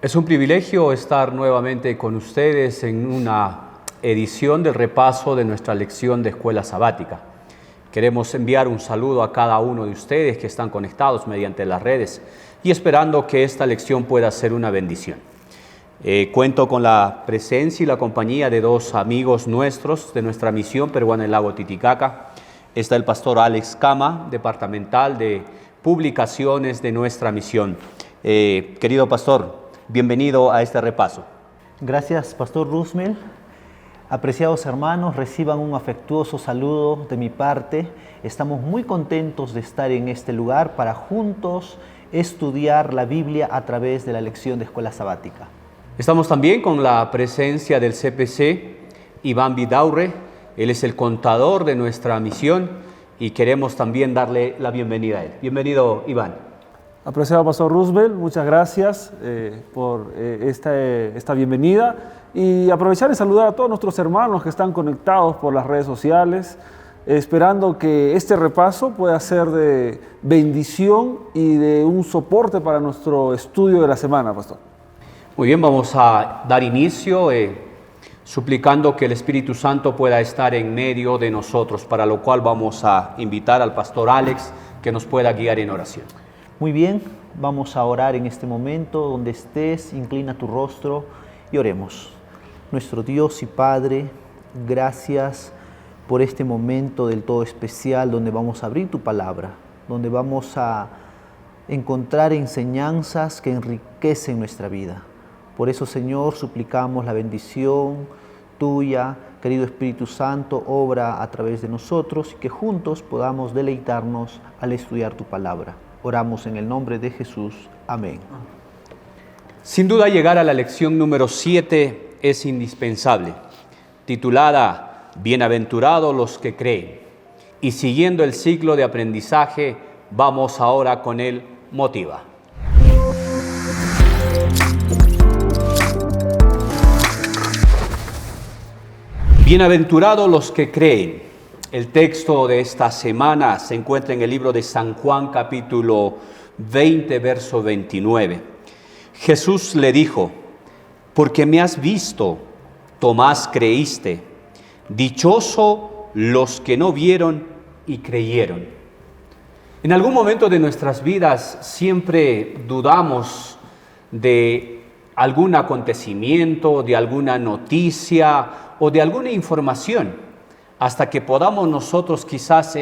Es un privilegio estar nuevamente con ustedes en una edición del repaso de nuestra lección de escuela sabática. Queremos enviar un saludo a cada uno de ustedes que están conectados mediante las redes y esperando que esta lección pueda ser una bendición. Cuento con la presencia y la compañía de dos amigos nuestros de nuestra misión peruana en el lago Titicaca. Está el pastor Alex Cama, departamental de publicaciones de nuestra misión. Querido pastor, bienvenido a este repaso. Gracias, Pastor Roosmel. Apreciados hermanos, reciban un afectuoso saludo de mi parte. Estamos muy contentos de estar en este lugar para juntos estudiar la Biblia a través de la lección de escuela sabática. Estamos también con la presencia del CPC, Iván Vidaurre. Él es el contador de nuestra misión y queremos también darle la bienvenida a él. Bienvenido, Iván. Apreciado Pastor Roosmel, muchas gracias por esta bienvenida y aprovechar y saludar a todos nuestros hermanos que están conectados por las redes sociales, esperando que este repaso pueda ser de bendición y de un soporte para nuestro estudio de la semana, Pastor. Muy bien, vamos a dar inicio suplicando que el Espíritu Santo pueda estar en medio de nosotros, para lo cual vamos a invitar al Pastor Alex que nos pueda guiar en oración. Muy bien, vamos a orar en este momento. Donde estés, inclina tu rostro y oremos. Nuestro Dios y Padre, gracias por este momento del todo especial donde vamos a abrir tu palabra, donde vamos a encontrar enseñanzas que enriquecen nuestra vida. Por eso, Señor, suplicamos la bendición tuya, querido Espíritu Santo, obra a través de nosotros y que juntos podamos deleitarnos al estudiar tu palabra. Oramos en el nombre de Jesús. Amén. Sin duda, llegar a la lección número 7 es indispensable, titulada Bienaventurados los que creen. Y siguiendo el ciclo de aprendizaje, vamos ahora con el motiva. Bienaventurados los que creen. El texto de esta semana se encuentra en el libro de San Juan, capítulo 20, verso 29. Jesús le dijo: porque me has visto, Tomás, creíste. Dichoso los que no vieron y creyeron. En algún momento de nuestras vidas siempre dudamos de algún acontecimiento, de alguna noticia o de alguna información, hasta que podamos nosotros quizás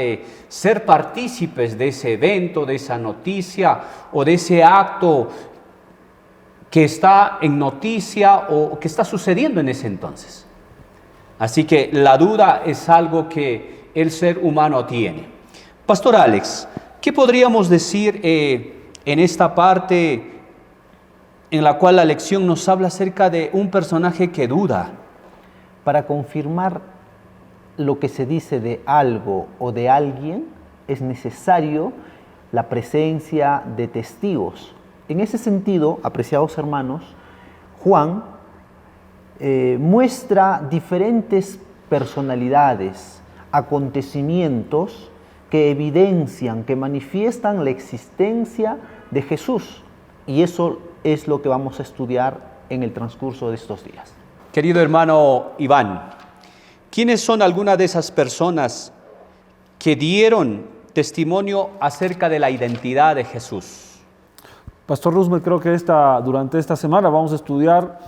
ser partícipes de ese evento, de esa noticia o de ese acto que está en noticia o que está sucediendo en ese entonces. Así que la duda es algo que el ser humano tiene. Pastor Alex, ¿qué podríamos decir en esta parte en la cual la lección nos habla acerca de un personaje que duda? Para confirmar lo que se dice de algo o de alguien, es necesario la presencia de testigos. En ese sentido, apreciados hermanos, Juan muestra diferentes personalidades, acontecimientos que evidencian, que manifiestan la existencia de Jesús. Y eso es lo que vamos a estudiar en el transcurso de estos días. Querido hermano Iván, ¿quiénes son algunas de esas personas que dieron testimonio acerca de la identidad de Jesús? Pastor Roosmel, creo que durante esta semana vamos a estudiar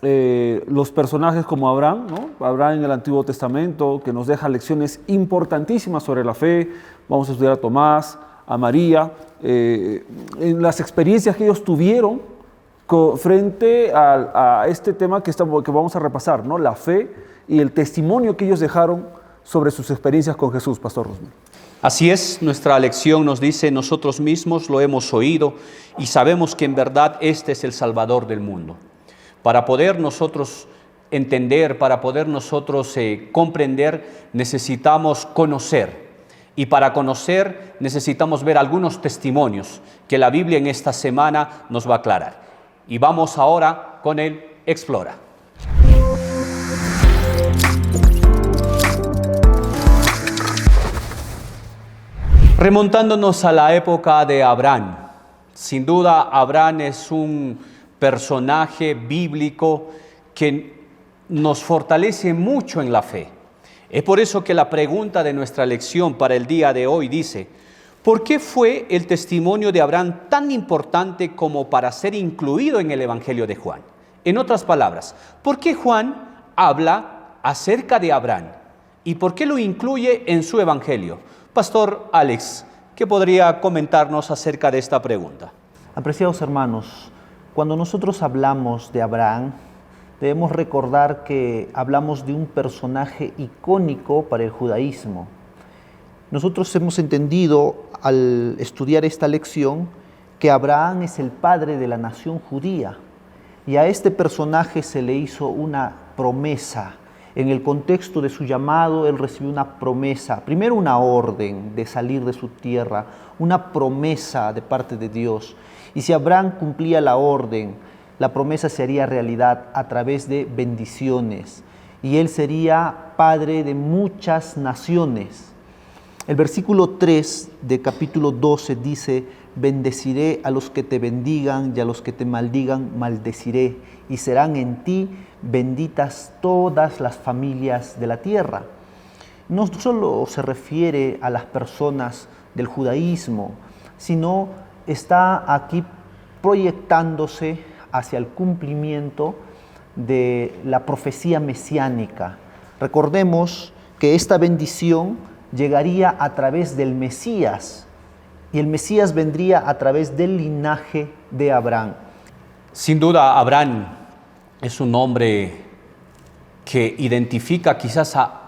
los personajes como Abraham, ¿no? Abraham en el Antiguo Testamento, que nos deja lecciones importantísimas sobre la fe. Vamos a estudiar a Tomás, a María, en las experiencias que ellos tuvieron frente a este tema que vamos a repasar, ¿no? La fe y el testimonio que ellos dejaron sobre sus experiencias con Jesús, Pastor Roosmel. Así es, nuestra lección nos dice: nosotros mismos lo hemos oído y sabemos que en verdad este es el Salvador del mundo. Para poder nosotros entender, para poder nosotros comprender, necesitamos conocer. Y para conocer necesitamos ver algunos testimonios que la Biblia en esta semana nos va a aclarar. Y vamos ahora con el Explora. Remontándonos a la época de Abraham, sin duda Abraham es un personaje bíblico que nos fortalece mucho en la fe. Es por eso que la pregunta de nuestra lección para el día de hoy dice: ¿por qué fue el testimonio de Abraham tan importante como para ser incluido en el Evangelio de Juan? En otras palabras, ¿por qué Juan habla acerca de Abraham? ¿Y por qué lo incluye en su Evangelio? Pastor Alex, ¿qué podría comentarnos acerca de esta pregunta? Apreciados hermanos, cuando nosotros hablamos de Abraham, debemos recordar que hablamos de un personaje icónico para el judaísmo. Nosotros hemos entendido al estudiar esta lección que Abraham es el padre de la nación judía y a este personaje se le hizo una promesa. En el contexto de su llamado, él recibió una promesa, primero una orden de salir de su tierra, una promesa de parte de Dios. Y si Abraham cumplía la orden, la promesa se haría realidad a través de bendiciones y él sería padre de muchas naciones. El versículo 3 de capítulo 12 dice: bendeciré a los que te bendigan y a los que te maldigan maldeciré, y serán en ti benditas todas las familias de la tierra. No solo se refiere a las personas del judaísmo, sino está aquí proyectándose hacia el cumplimiento de la profecía mesiánica. Recordemos que esta bendición llegaría a través del Mesías, y el Mesías vendría a través del linaje de Abraham. Sin duda, Abraham es un nombre que identifica quizás a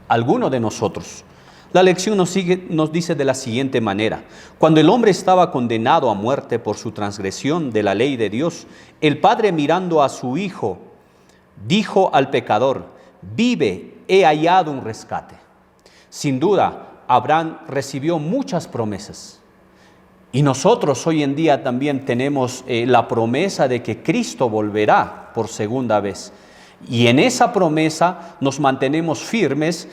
alguno de nosotros. La lección nos dice de la siguiente manera: cuando el hombre estaba condenado a muerte por su transgresión de la ley de Dios, el Padre, mirando a su Hijo, dijo al pecador: vive, he hallado un rescate. Sin duda, Abraham recibió muchas promesas. Y nosotros hoy en día también tenemos la promesa de que Cristo volverá por segunda vez. Y en esa promesa nos mantenemos firmes,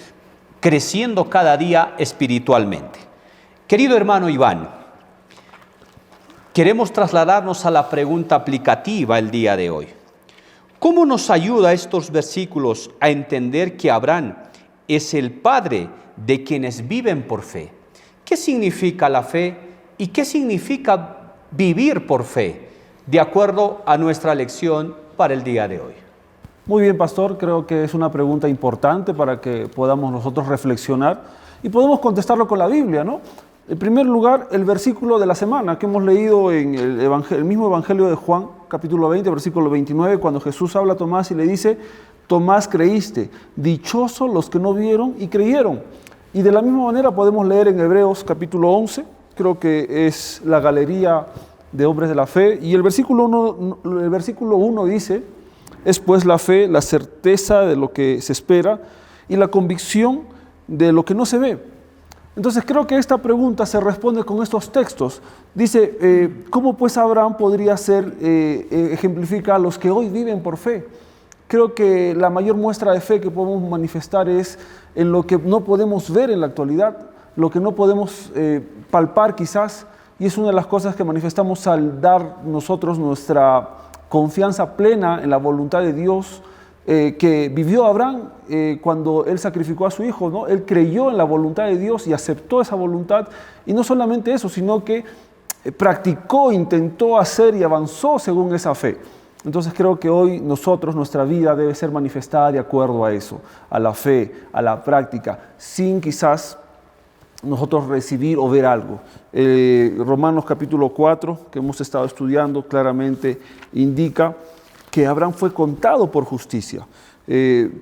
creciendo cada día espiritualmente. Querido hermano Iván, queremos trasladarnos a la pregunta aplicativa el día de hoy. ¿Cómo nos ayuda estos versículos a entender que Abraham es el padre de quienes viven por fe? ¿Qué significa la fe y qué significa vivir por fe, de acuerdo a nuestra lección para el día de hoy? Muy bien, pastor, creo que es una pregunta importante para que podamos nosotros reflexionar y podemos contestarlo con la Biblia, ¿no? En primer lugar, el versículo de la semana que hemos leído en el mismo Evangelio de Juan, capítulo 20, versículo 29, cuando Jesús habla a Tomás y le dice: Tomás, creíste, dichosos los que no vieron y creyeron. Y de la misma manera podemos leer en Hebreos capítulo 11, creo que es la galería de hombres de la fe, y el versículo 1 dice: es pues la fe, la certeza de lo que se espera y la convicción de lo que no se ve. Entonces creo que esta pregunta se responde con estos textos. Dice, ¿cómo pues Abraham podría ser, ejemplifica a los que hoy viven por fe? Creo que la mayor muestra de fe que podemos manifestar es en lo que no podemos ver en la actualidad, lo que no podemos palpar quizás, y es una de las cosas que manifestamos al dar nosotros nuestra confianza plena en la voluntad de Dios que vivió Abraham cuando él sacrificó a su hijo, ¿no? Él creyó en la voluntad de Dios y aceptó esa voluntad, y no solamente eso, sino que practicó, intentó hacer y avanzó según esa fe. Entonces creo que hoy nosotros, nuestra vida debe ser manifestada de acuerdo a eso, a la fe, a la práctica, sin quizás nosotros recibir o ver algo. Romanos capítulo 4, que hemos estado estudiando, claramente indica que Abraham fue contado por justicia.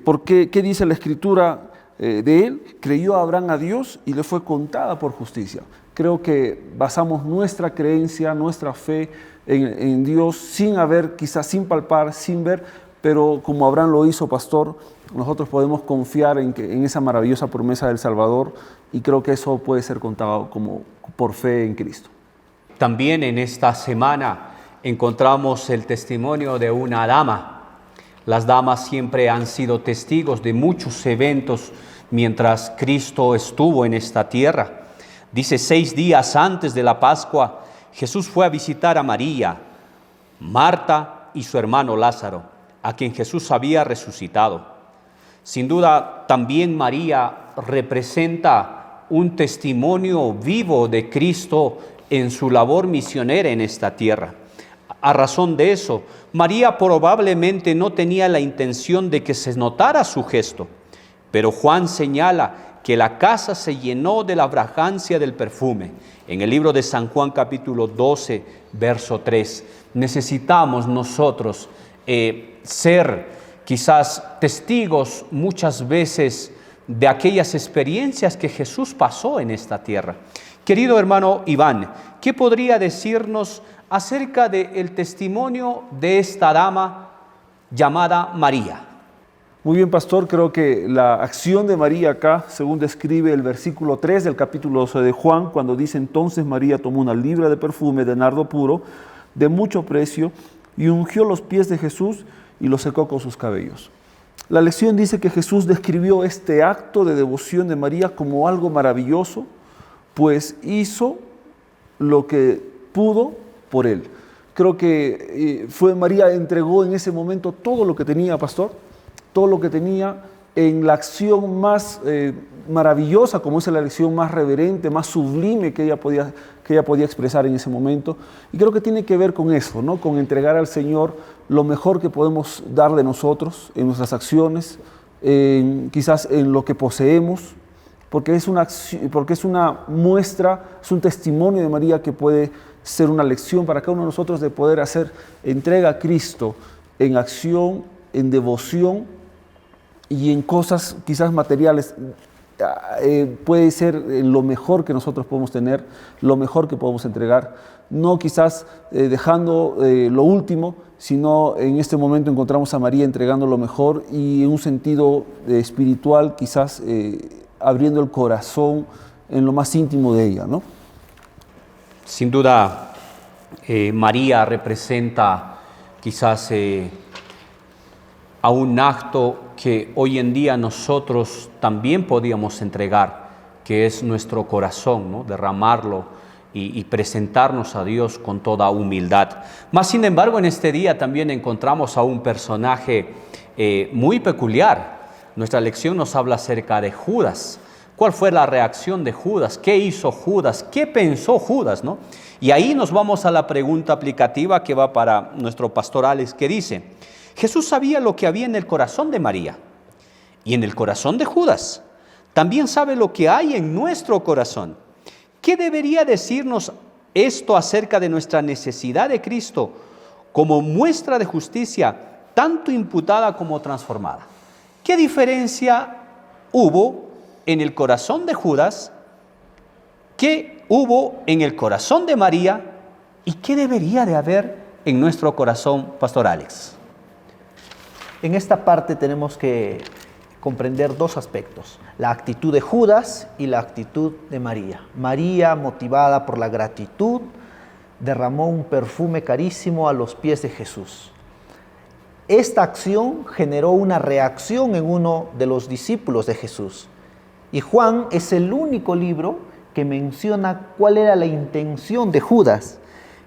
Porque, ¿qué dice la Escritura de él? Creyó Abraham a Dios y le fue contada por justicia. Creo que basamos nuestra creencia, nuestra fe en Dios sin haber, quizás sin palpar, sin ver, pero como Abraham lo hizo, pastor, nosotros podemos confiar en esa maravillosa promesa del Salvador, y creo que eso puede ser contado como por fe en Cristo. También en esta semana encontramos el testimonio de una dama. Las damas siempre han sido testigos de muchos eventos mientras Cristo estuvo en esta tierra. Dice, 6 días antes de la Pascua, Jesús fue a visitar a María Marta y su hermano Lázaro, a quien Jesús había resucitado. Sin duda, también María representa un testimonio vivo de Cristo en su labor misionera en esta tierra. A razón de eso, María probablemente no tenía la intención de que se notara su gesto, pero Juan señala que la casa se llenó de la fragancia del perfume. En el libro de San Juan capítulo 12, verso 3, necesitamos nosotros ser quizás testigos muchas veces de aquellas experiencias que Jesús pasó en esta tierra. Querido hermano Iván, ¿qué podría decirnos acerca del testimonio de esta dama llamada María? Muy bien, pastor, creo que la acción de María acá, según describe el versículo 3 del capítulo 12 de Juan, cuando dice: entonces María tomó una libra de perfume de nardo puro, de mucho precio, y ungió los pies de Jesús y los secó con sus cabellos. La lección dice que Jesús describió este acto de devoción de María como algo maravilloso, pues hizo lo que pudo por él. Creo que María entregó en ese momento todo lo que tenía, pastor, todo lo que tenía en la acción más maravillosa, como es la acción más reverente, más sublime que ella podía expresar en ese momento. Y creo que tiene que ver con eso, ¿no? Con entregar al Señor lo mejor que podemos dar de nosotros, en nuestras acciones, quizás en lo que poseemos, porque es una muestra, es un testimonio de María que puede ser una lección para cada uno de nosotros de poder hacer entrega a Cristo en acción, en devoción y en cosas quizás materiales. Puede ser lo mejor que nosotros podemos tener, lo mejor que podemos entregar, no quizás dejando lo último, sino en este momento encontramos a María entregando lo mejor y en un sentido espiritual quizás abriendo el corazón en lo más íntimo de ella, ¿no? Sin duda, María representa quizás a un acto que hoy en día nosotros también podíamos entregar, que es nuestro corazón, ¿no? Derramarlo y presentarnos a Dios con toda humildad. Mas, sin embargo, en este día también encontramos a un personaje muy peculiar. Nuestra lección nos habla acerca de Judas. ¿Cuál fue la reacción de Judas? ¿Qué hizo Judas? ¿Qué pensó Judas, no? Y ahí nos vamos a la pregunta aplicativa que va para nuestro pastor Alex, que dice: Jesús sabía lo que había en el corazón de María y en el corazón de Judas. También sabe lo que hay en nuestro corazón. ¿Qué debería decirnos esto acerca de nuestra necesidad de Cristo como muestra de justicia, tanto imputada como transformada? ¿Qué diferencia hubo en el corazón de Judas? ¿Qué hubo en el corazón de María? ¿Y qué debería de haber en nuestro corazón, pastor Alex? En esta parte tenemos que comprender dos aspectos: la actitud de Judas y la actitud de María. María, motivada por la gratitud, derramó un perfume carísimo a los pies de Jesús. Esta acción generó una reacción en uno de los discípulos de Jesús. Y Juan es el único libro que menciona cuál era la intención de Judas.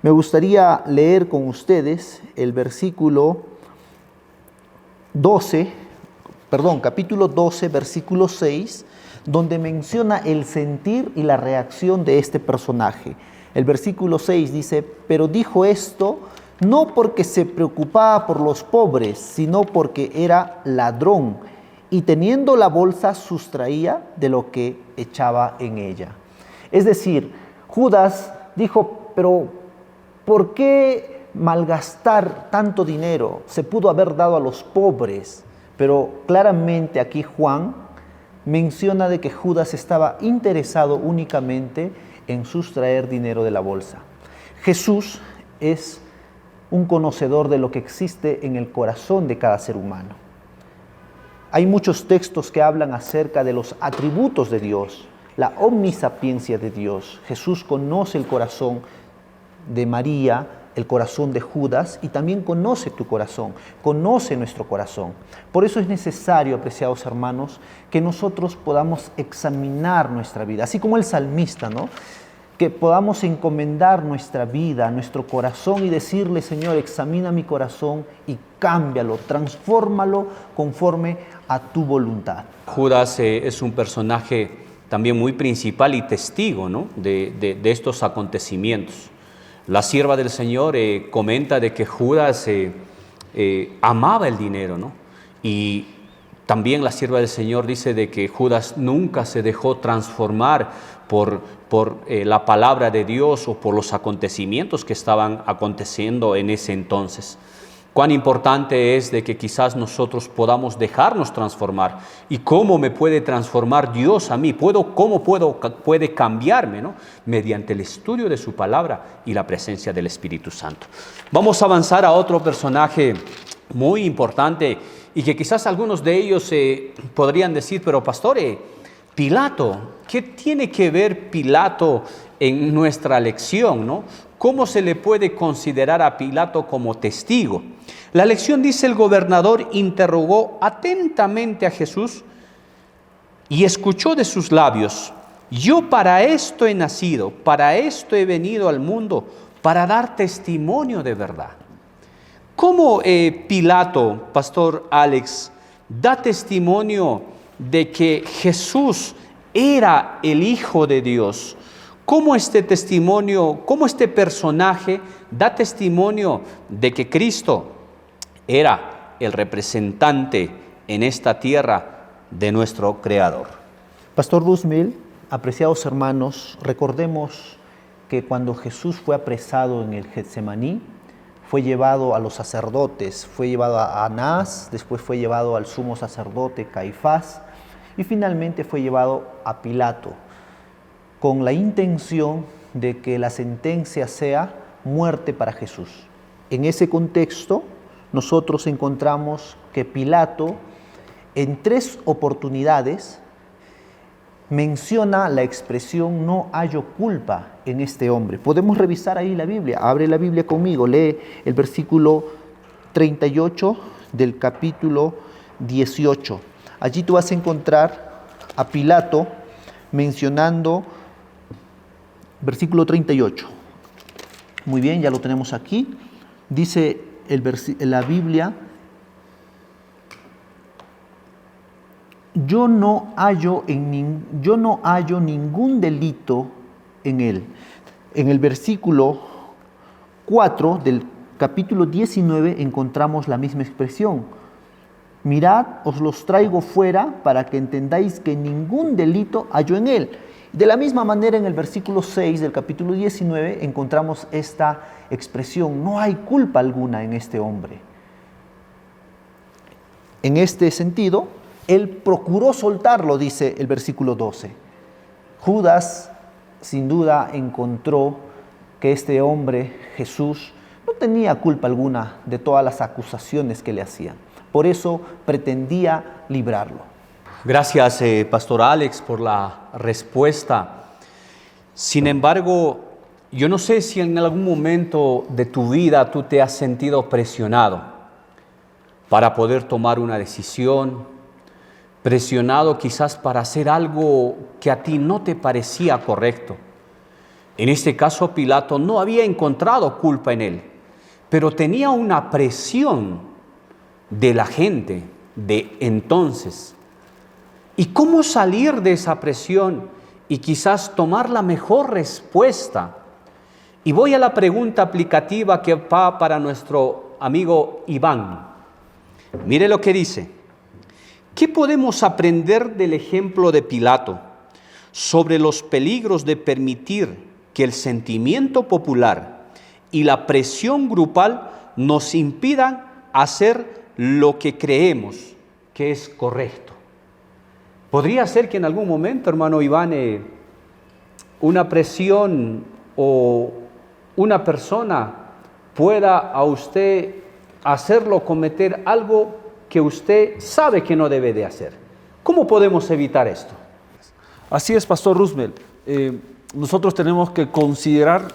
Me gustaría leer con ustedes el capítulo 12, versículo 6, donde menciona el sentir y la reacción de este personaje. El versículo 6 dice: pero dijo esto no porque se preocupaba por los pobres, sino porque era ladrón, y teniendo la bolsa sustraía de lo que echaba en ella. Es decir, Judas dijo: pero ¿por qué malgastar tanto dinero? Se pudo haber dado a los pobres. Pero claramente aquí Juan menciona de que Judas estaba interesado únicamente en sustraer dinero de la bolsa. Jesús es un conocedor de lo que existe en el corazón de cada ser humano. Hay muchos textos que hablan acerca de los atributos de Dios, la omnisapiencia de Dios. Jesús conoce el corazón de María, el corazón de Judas, y también conoce tu corazón, conoce nuestro corazón. Por eso es necesario, apreciados hermanos, que nosotros podamos examinar nuestra vida, así como el salmista, ¿no? que podamos encomendar nuestra vida, nuestro corazón y decirle, Señor, examina mi corazón y cámbialo, transfórmalo conforme a tu voluntad. Judas es un personaje también muy principal y testigo, ¿no?, de estos acontecimientos. La sierva del Señor comenta de que Judas amaba el dinero, ¿no? Y también la sierva del Señor dice de que Judas nunca se dejó transformar por la palabra de Dios o por los acontecimientos que estaban aconteciendo en ese entonces. Cuán importante es de que quizás nosotros podamos dejarnos transformar. ¿Y cómo me puede transformar Dios a mí? ¿Cómo puede cambiarme, ¿no? Mediante el estudio de su palabra y la presencia del Espíritu Santo. Vamos a avanzar a otro personaje muy importante y que quizás algunos de ellos podrían decir, pero pastor, Pilato, ¿qué tiene que ver Pilato en nuestra lección, ¿no? ¿Cómo se le puede considerar a Pilato como testigo? La lección dice: el gobernador interrogó atentamente a Jesús y escuchó de sus labios: yo para esto he nacido, para esto he venido al mundo, para dar testimonio de verdad. ¿Cómo Pilato, Pastor Alex, da testimonio de que Jesús era el Hijo de Dios? ¿Cómo este personaje da testimonio de que Cristo era el representante en esta tierra de nuestro Creador? Pastor Roosevelt, apreciados hermanos, recordemos que cuando Jesús fue apresado en el Getsemaní, fue llevado a los sacerdotes, fue llevado a Anás, después fue llevado al sumo sacerdote Caifás y finalmente fue llevado a Pilato, con la intención de que la sentencia sea muerte para Jesús. En ese contexto, nosotros encontramos que Pilato, en 3 oportunidades, menciona la expresión no hallo culpa en este hombre. Podemos revisar ahí la Biblia. Abre la Biblia conmigo, lee el versículo 38 del capítulo 18. Allí tú vas a encontrar a Pilato mencionando versículo 38. Muy bien, ya lo tenemos aquí. Dice la Biblia: yo no hallo ningún delito en él. En el versículo 4 del capítulo 19 encontramos la misma expresión: mirad, os los traigo fuera para que entendáis que ningún delito hallo en él. De la misma manera, en el versículo 6 del capítulo 19 encontramos esta expresión: no hay culpa alguna en este hombre. En este sentido, él procuró soltarlo, dice el versículo 12. Judas, sin duda, encontró que este hombre, Jesús, no tenía culpa alguna de todas las acusaciones que le hacían. Por eso pretendía librarlo. Gracias, Pastor Alex, por la respuesta. Sin embargo, yo no sé si en algún momento de tu vida tú te has sentido presionado para poder tomar una decisión, presionado quizás para hacer algo que a ti no te parecía correcto. En este caso, Pilato no había encontrado culpa en él, pero tenía una presión de la gente de entonces. ¿Y cómo salir de esa presión y quizás tomar la mejor respuesta? Y voy a la pregunta aplicativa que va para nuestro amigo Iván. Mire lo que dice: ¿qué podemos aprender del ejemplo de Pilato sobre los peligros de permitir que el sentimiento popular y la presión grupal nos impidan hacer lo que creemos que es correcto? Podría ser que en algún momento, hermano Iván, una presión o una persona pueda a usted hacerlo cometer algo que usted sabe que no debe de hacer. ¿Cómo podemos evitar esto? Así es, Pastor Roosevelt. Nosotros tenemos que considerar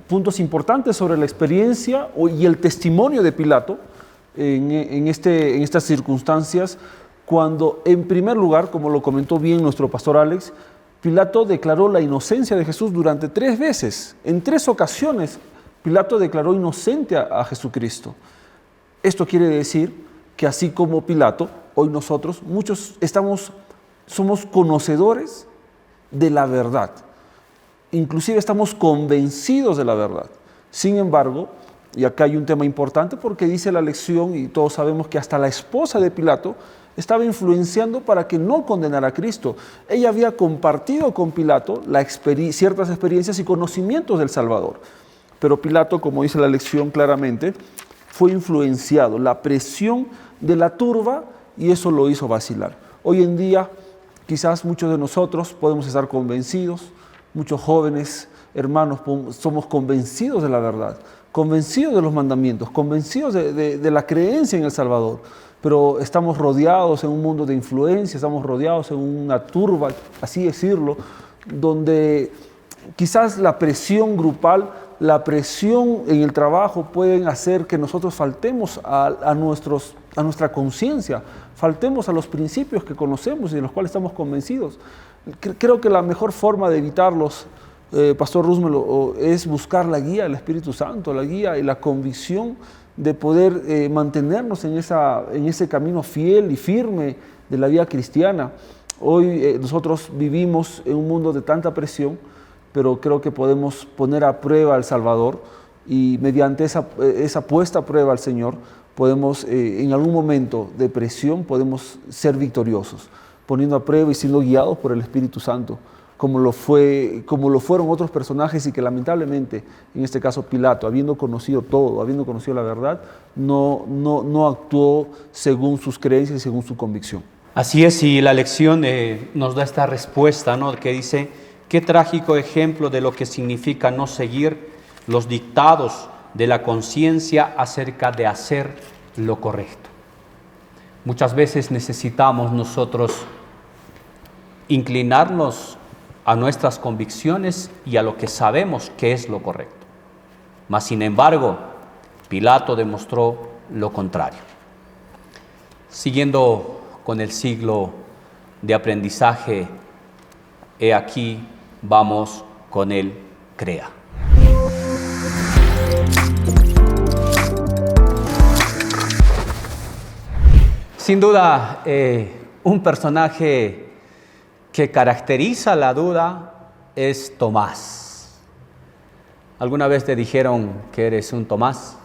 puntos importantes sobre la experiencia y el testimonio de Pilato en estas circunstancias, cuando en primer lugar, como lo comentó bien nuestro Pastor Alex, Pilato declaró la inocencia de Jesús durante 3 veces. En 3 ocasiones, Pilato declaró inocente a Jesucristo. Esto quiere decir que así como Pilato, hoy nosotros, muchos somos conocedores de la verdad. Inclusive estamos convencidos de la verdad. Sin embargo, y acá hay un tema importante porque dice la lección, y todos sabemos que hasta la esposa de Pilato estaba influenciando para que no condenara a Cristo. Ella había compartido con Pilato ciertas experiencias y conocimientos del Salvador. Pero Pilato, como dice la lección claramente, fue influenciado, la presión de la turba, y eso lo hizo vacilar. Hoy en día, quizás muchos de nosotros podemos estar convencidos, muchos jóvenes, hermanos, somos convencidos de la verdad, convencidos de los mandamientos, convencidos de la creencia en el Salvador, pero estamos rodeados en un mundo de influencia, estamos rodeados en una turba, así decirlo, donde quizás la presión grupal, la presión en el trabajo pueden hacer que nosotros faltemos a nuestra conciencia, faltemos a los principios que conocemos y de los cuales estamos convencidos. Creo que la mejor forma de evitarlos, Pastor Roosmel, es buscar la guía del Espíritu Santo, la guía y la convicción de poder mantenernos en ese camino fiel y firme de la vida cristiana. Hoy nosotros vivimos en un mundo de tanta presión, pero creo que podemos poner a prueba al Salvador y mediante esa puesta a prueba al Señor podemos en algún momento de presión podemos ser victoriosos, poniendo a prueba y siendo guiados por el Espíritu Santo, como lo fueron otros personajes y que lamentablemente, en este caso Pilato, habiendo conocido todo, habiendo conocido la verdad, no actuó según sus creencias y según su convicción. Así es, y la lección nos da esta respuesta, ¿no? Que dice, qué trágico ejemplo de lo que significa no seguir los dictados de la conciencia acerca de hacer lo correcto. Muchas veces necesitamos nosotros inclinarnos a nuestras convicciones y a lo que sabemos que es lo correcto. Mas, sin embargo, Pilato demostró lo contrario. Siguiendo con el siglo de aprendizaje, he aquí vamos con el CREA. Sin duda, un personaje que caracteriza la duda es Tomás. ¿Alguna vez te dijeron que eres un Tomás?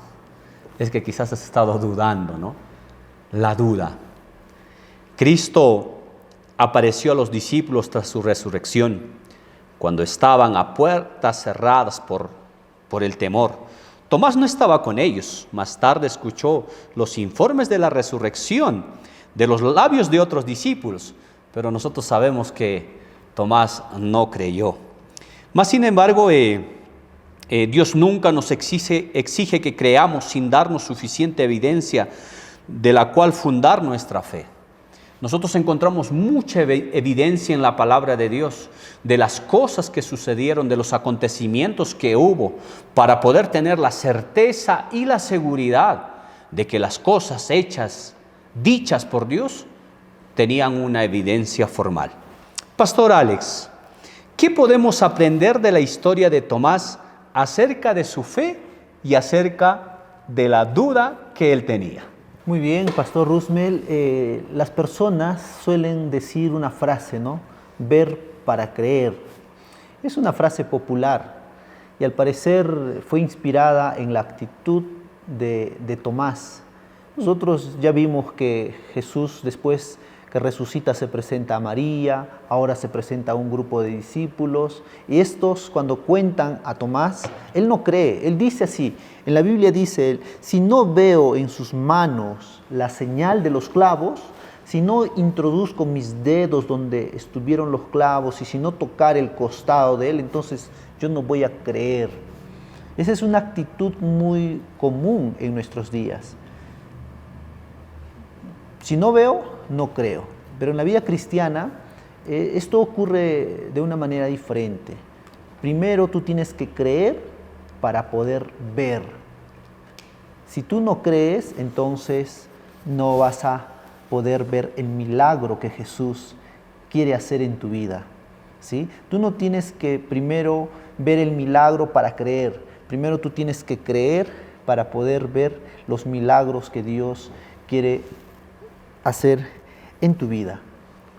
Es que quizás has estado dudando, ¿no? La duda. Cristo apareció a los discípulos tras su resurrección, cuando estaban a puertas cerradas por el temor. Tomás no estaba con ellos. Más tarde escuchó los informes de la resurrección de los labios de otros discípulos, pero nosotros sabemos que Tomás no creyó. Mas, sin embargo, Dios nunca nos exige que creamos sin darnos suficiente evidencia de la cual fundar nuestra fe. Nosotros encontramos mucha evidencia en la palabra de Dios, de las cosas que sucedieron, de los acontecimientos que hubo, para poder tener la certeza y la seguridad de que las cosas dichas por Dios, tenían una evidencia formal. Pastor Alex, ¿qué podemos aprender de la historia de Tomás acerca de su fe y acerca de la duda que él tenía? Muy bien, Pastor Roosmel. Las personas suelen decir una frase, ¿no? Ver para creer. Es una frase popular y al parecer fue inspirada en la actitud de Tomás. Nosotros ya vimos que Jesús, después que resucita, se presenta a María, ahora se presenta a un grupo de discípulos, y estos, cuando cuentan a Tomás, él no cree. Él dice así, en la Biblia dice él, si no veo en sus manos la señal de los clavos, si no introduzco mis dedos donde estuvieron los clavos y si no tocar el costado de él, entonces yo no voy a creer. Esa es una actitud muy común en nuestros días. Si no veo, no creo. Pero en la vida cristiana esto ocurre de una manera diferente. Primero tú tienes que creer para poder ver. Si tú no crees, entonces no vas a poder ver el milagro que Jesús quiere hacer en tu vida. ¿sí? Tú no tienes que primero ver el milagro para creer. Primero tú tienes que creer para poder ver los milagros que Dios quiere hacer en tu vida.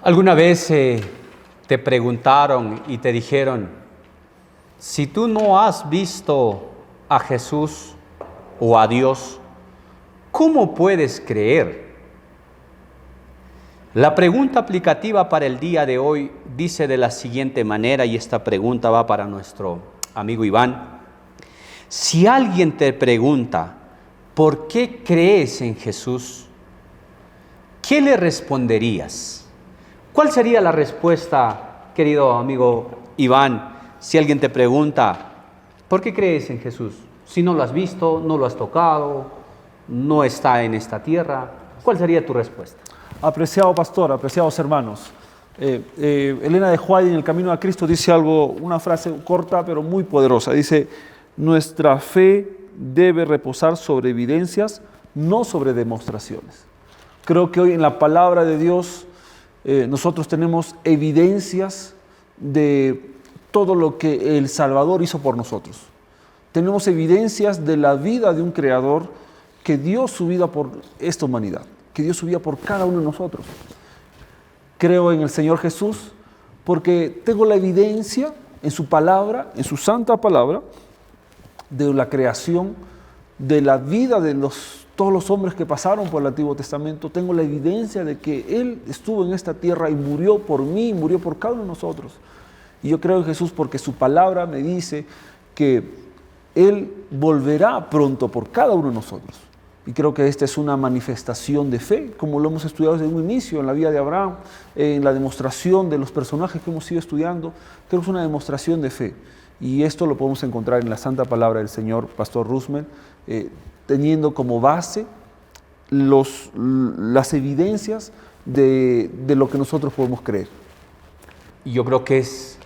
¿Alguna vez te preguntaron y te dijeron, si tú no has visto a Jesús o a Dios, ¿cómo puedes creer? La pregunta aplicativa para el día de hoy dice de la siguiente manera, y esta pregunta va para nuestro amigo Iván. Si alguien te pregunta, ¿por qué crees en Jesús?, ¿qué le responderías? ¿Cuál sería la respuesta, querido amigo Iván, si alguien te pregunta, ¿por qué crees en Jesús? Si no lo has visto, no lo has tocado, no está en esta tierra, ¿cuál sería tu respuesta? Apreciado pastor, apreciados hermanos, Elena de White en El Camino a Cristo dice algo, una frase corta pero muy poderosa. Dice, nuestra fe debe reposar sobre evidencias, no sobre demostraciones. Creo que hoy en la palabra de Dios nosotros tenemos evidencias de todo lo que el Salvador hizo por nosotros. Tenemos evidencias de la vida de un Creador que dio su vida por esta humanidad, que dio su vida por cada uno de nosotros. Creo en el Señor Jesús porque tengo la evidencia en su palabra, en su santa palabra, de la creación, de la vida de todos los hombres que pasaron por el Antiguo Testamento. Tengo la evidencia de que Él estuvo en esta tierra y murió por mí, murió por cada uno de nosotros. Y yo creo en Jesús porque su palabra me dice que Él volverá pronto por cada uno de nosotros. Y creo que esta es una manifestación de fe, como lo hemos estudiado desde un inicio en la vida de Abraham, en la demostración de los personajes que hemos ido estudiando. Creo que es una demostración de fe. Y esto lo podemos encontrar en la santa palabra del Señor, Pastor Roosmel, teniendo como base las evidencias de lo que nosotros podemos creer. Yo creo que es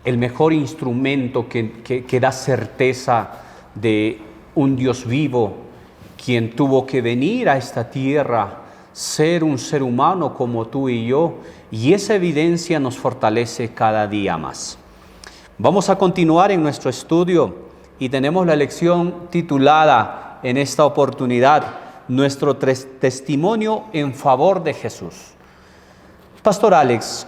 el mejor instrumento que da certeza de un Dios vivo, quien tuvo que venir a esta tierra, ser un ser humano como tú y yo, y esa evidencia nos fortalece cada día más. Vamos a continuar en nuestro estudio y tenemos la lección titulada en esta oportunidad, nuestro testimonio en favor de Jesús. Pastor Alex,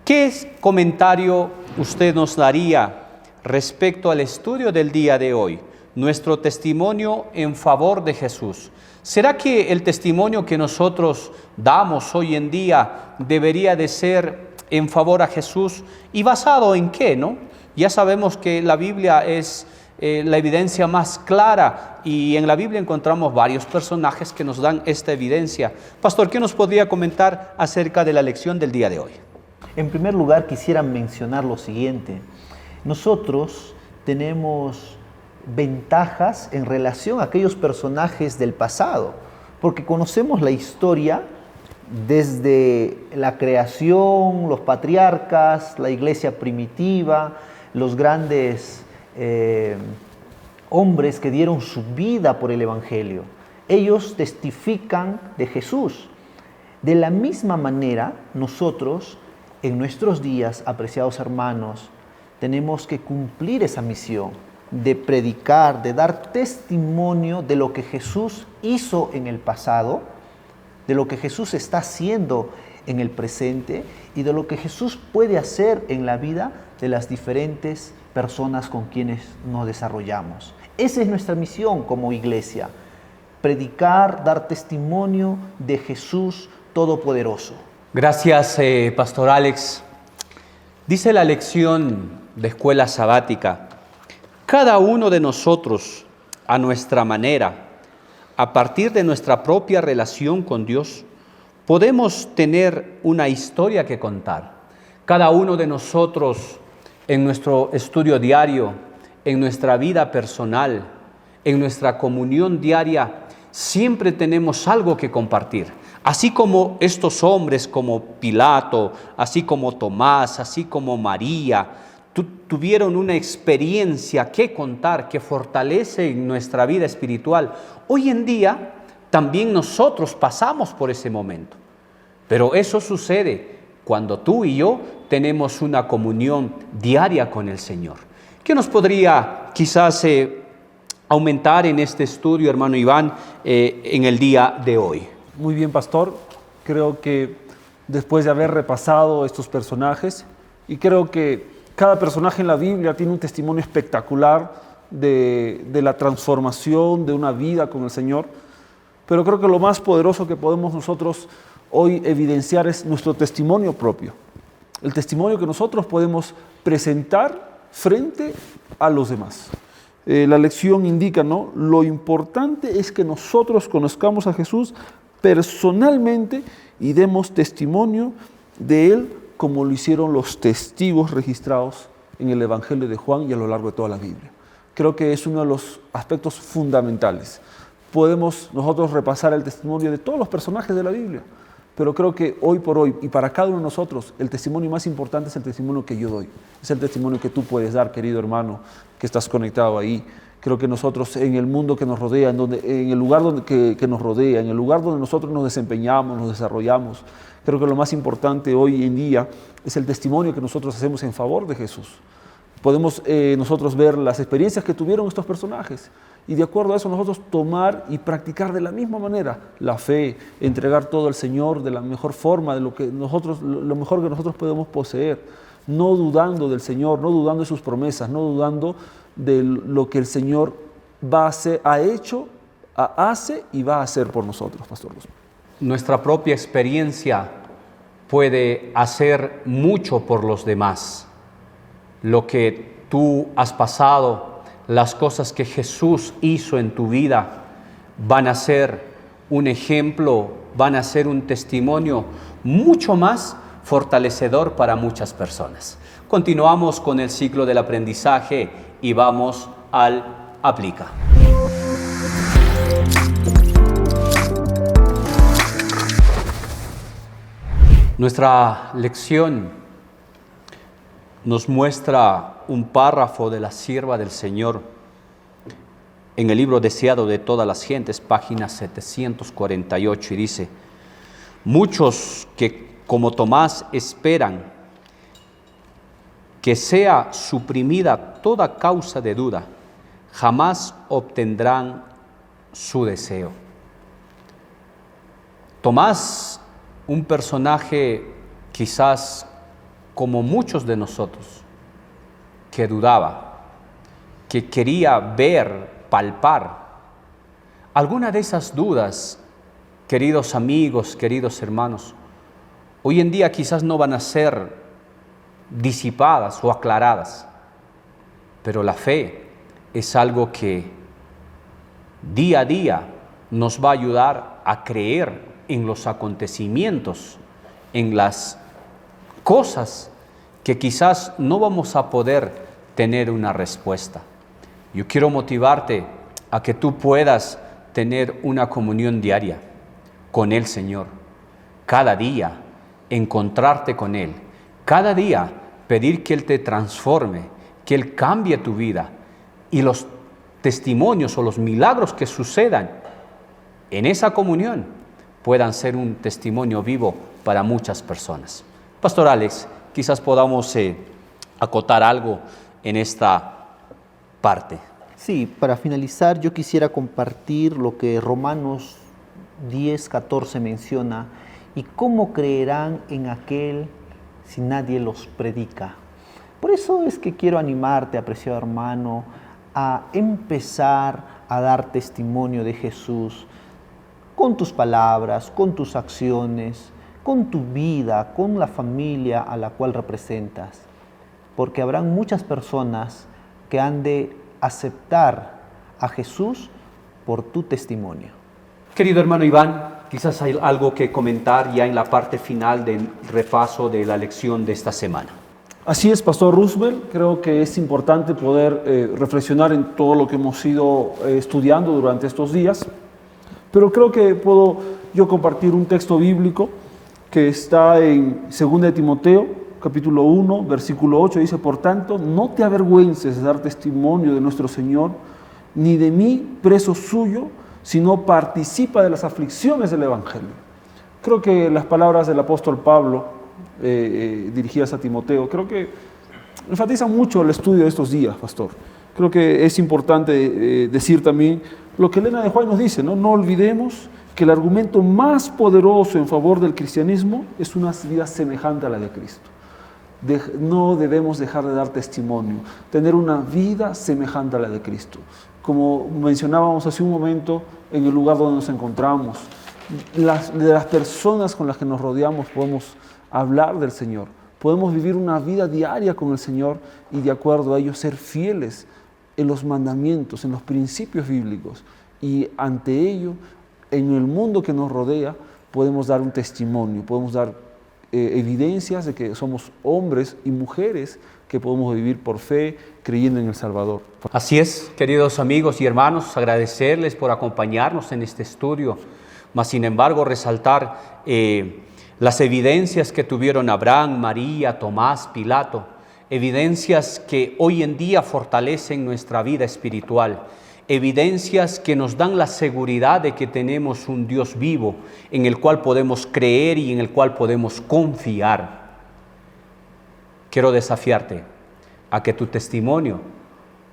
¿qué comentario usted nos daría respecto al estudio del día de hoy? Nuestro testimonio en favor de Jesús. ¿Será que el testimonio que nosotros damos hoy en día debería de ser en favor a Jesús? ¿Y basado en qué, no? Ya sabemos que la Biblia es la evidencia más clara y en la Biblia encontramos varios personajes que nos dan esta evidencia. Pastor, ¿qué nos podría comentar acerca de la lección del día de hoy? En primer lugar, quisiera mencionar lo siguiente. Nosotros tenemos ventajas en relación a aquellos personajes del pasado, porque conocemos la historia desde la creación, los patriarcas, la iglesia primitiva, los grandes hombres que dieron su vida por el Evangelio. Ellos testifican de Jesús. De la misma manera, nosotros, en nuestros días, apreciados hermanos, tenemos que cumplir esa misión de predicar, de dar testimonio de lo que Jesús hizo en el pasado, de lo que Jesús está haciendo en el presente y de lo que Jesús puede hacer en la vida de las diferentes personas con quienes nos desarrollamos. Esa es nuestra misión como iglesia, predicar, dar testimonio de Jesús Todopoderoso. Gracias, Pastor Alex. Dice la lección de escuela sabática, cada uno de nosotros, a nuestra manera, a partir de nuestra propia relación con Dios, podemos tener una historia que contar. Cada uno de nosotros, en nuestro estudio diario, en nuestra vida personal, en nuestra comunión diaria, siempre tenemos algo que compartir. Así como estos hombres como Pilato, así como Tomás, así como María, tuvieron una experiencia que contar, que fortalece nuestra vida espiritual. Hoy en día también nosotros pasamos por ese momento, pero eso sucede cuando tú y yo tenemos una comunión diaria con el Señor. ¿Qué nos podría quizás aumentar en este estudio, hermano Iván, en el día de hoy? Muy bien, pastor. Creo que después de haber repasado estos personajes, y creo que cada personaje en la Biblia tiene un testimonio espectacular de la transformación de una vida con el Señor, pero creo que lo más poderoso que podemos nosotros hoy evidenciar es nuestro testimonio propio, el testimonio que nosotros podemos presentar frente a los demás. La lección indica, ¿no? Lo importante es que nosotros conozcamos a Jesús personalmente y demos testimonio de Él como lo hicieron los testigos registrados en el Evangelio de Juan y a lo largo de toda la Biblia. Creo que es uno de los aspectos fundamentales. Podemos nosotros repasar el testimonio de todos los personajes de la Biblia, pero creo que hoy por hoy y para cada uno de nosotros el testimonio más importante es el testimonio que yo doy, es el testimonio que tú puedes dar, querido hermano, que estás conectado ahí. Creo que nosotros en el mundo que nos rodea, en el lugar que nos rodea, en el lugar donde nosotros nos desempeñamos, nos desarrollamos, creo que lo más importante hoy en día es el testimonio que nosotros hacemos en favor de Jesús. Podemos nosotros ver las experiencias que tuvieron estos personajes y de acuerdo a eso nosotros tomar y practicar de la misma manera la fe, entregar todo al Señor de la mejor forma, de lo mejor que nosotros podemos poseer, no dudando del Señor, no dudando de sus promesas, no dudando de lo que el Señor hace y va a hacer por nosotros, Pastor Luz. Nuestra propia experiencia puede hacer mucho por los demás. Lo que tú has pasado, las cosas que Jesús hizo en tu vida, van a ser un ejemplo, van a ser un testimonio mucho más fortalecedor para muchas personas. Continuamos con el ciclo del aprendizaje y vamos al Aplica. Nuestra lección nos muestra un párrafo de la sierva del Señor en el libro Deseado de todas las gentes, página 748, y dice: muchos que como Tomás esperan que sea suprimida toda causa de duda, jamás obtendrán su deseo. Tomás, un personaje quizás como muchos de nosotros, que dudaba, que quería ver, palpar. Alguna de esas dudas, queridos amigos, queridos hermanos, hoy en día quizás no van a ser disipadas o aclaradas, pero la fe es algo que día a día nos va a ayudar a creer en los acontecimientos, en las cosas que quizás no vamos a poder tener una respuesta. Yo quiero motivarte a que tú puedas tener una comunión diaria con el Señor, cada día encontrarte con Él, cada día pedir que Él te transforme, que Él cambie tu vida y los testimonios o los milagros que sucedan en esa comunión puedan ser un testimonio vivo para muchas personas. Pastor Alex, quizás podamos acotar algo en esta parte. Sí, para finalizar yo quisiera compartir lo que Romanos 10:14 menciona: y cómo creerán en aquel si nadie los predica. Por eso es que quiero animarte, apreciado hermano, a empezar a dar testimonio de Jesús con tus palabras, con tus acciones, con tu vida, con la familia a la cual representas. Porque habrán muchas personas que han de aceptar a Jesús por tu testimonio. Querido hermano Iván, quizás hay algo que comentar ya en la parte final del repaso de la lección de esta semana. Así es, Pastor Roosevelt. Creo que es importante poder reflexionar en todo lo que hemos ido estudiando durante estos días, pero creo que puedo yo compartir un texto bíblico que está en 2 de Timoteo, capítulo 1, versículo 8, dice: por tanto, no te avergüences de dar testimonio de nuestro Señor, ni de mí, preso suyo, sino participa de las aflicciones del Evangelio. Creo que las palabras del apóstol Pablo dirigidas a Timoteo. Creo que enfatiza mucho el estudio de estos días, pastor. Creo que es importante decir también lo que Elena de White nos dice, ¿no? No olvidemos que el argumento más poderoso en favor del cristianismo es una vida semejante a la de Cristo. No debemos dejar de dar testimonio, tener una vida semejante a la de Cristo. Como mencionábamos hace un momento, en el lugar donde nos encontramos, de las personas con las que nos rodeamos podemos hablar del Señor, podemos vivir una vida diaria con el Señor y de acuerdo a ello ser fieles en los mandamientos, en los principios bíblicos, y ante ello, en el mundo que nos rodea, podemos dar un testimonio, podemos dar evidencias de que somos hombres y mujeres que podemos vivir por fe, creyendo en el Salvador. Así es, queridos amigos y hermanos, agradecerles por acompañarnos en este estudio, mas sin embargo resaltar las evidencias que tuvieron Abraham, María, Tomás, Pilato, evidencias que hoy en día fortalecen nuestra vida espiritual, evidencias que nos dan la seguridad de que tenemos un Dios vivo en el cual podemos creer y en el cual podemos confiar. Quiero desafiarte a que tu testimonio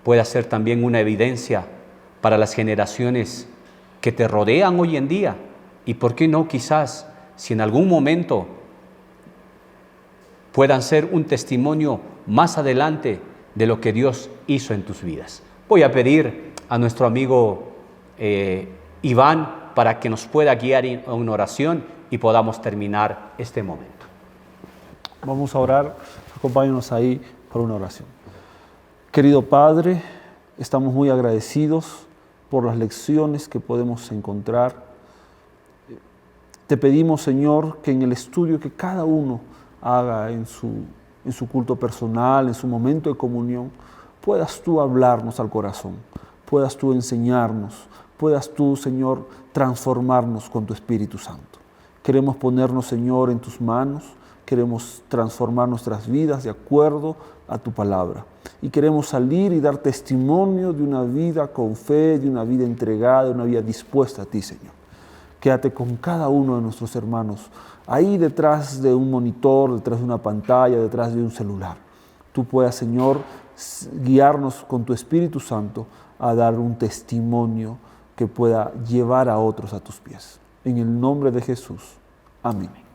pueda ser también una evidencia para las generaciones que te rodean hoy en día y, ¿por qué no, quizás, si en algún momento puedan ser un testimonio más adelante de lo que Dios hizo en tus vidas? Voy a pedir a nuestro amigo Iván para que nos pueda guiar en una oración y podamos terminar este momento. Vamos a orar, acompáñanos ahí por una oración. Querido Padre, estamos muy agradecidos por las lecciones que podemos encontrar. Te pedimos, Señor, que en el estudio que cada uno haga en su culto personal, en su momento de comunión, puedas tú hablarnos al corazón, puedas tú enseñarnos, puedas tú, Señor, transformarnos con tu Espíritu Santo. Queremos ponernos, Señor, en tus manos, queremos transformar nuestras vidas de acuerdo a tu palabra. Y queremos salir y dar testimonio de una vida con fe, de una vida entregada, de una vida dispuesta a ti, Señor. Quédate con cada uno de nuestros hermanos, ahí detrás de un monitor, detrás de una pantalla, detrás de un celular. Tú puedas, Señor, guiarnos con tu Espíritu Santo a dar un testimonio que pueda llevar a otros a tus pies. En el nombre de Jesús. Amén.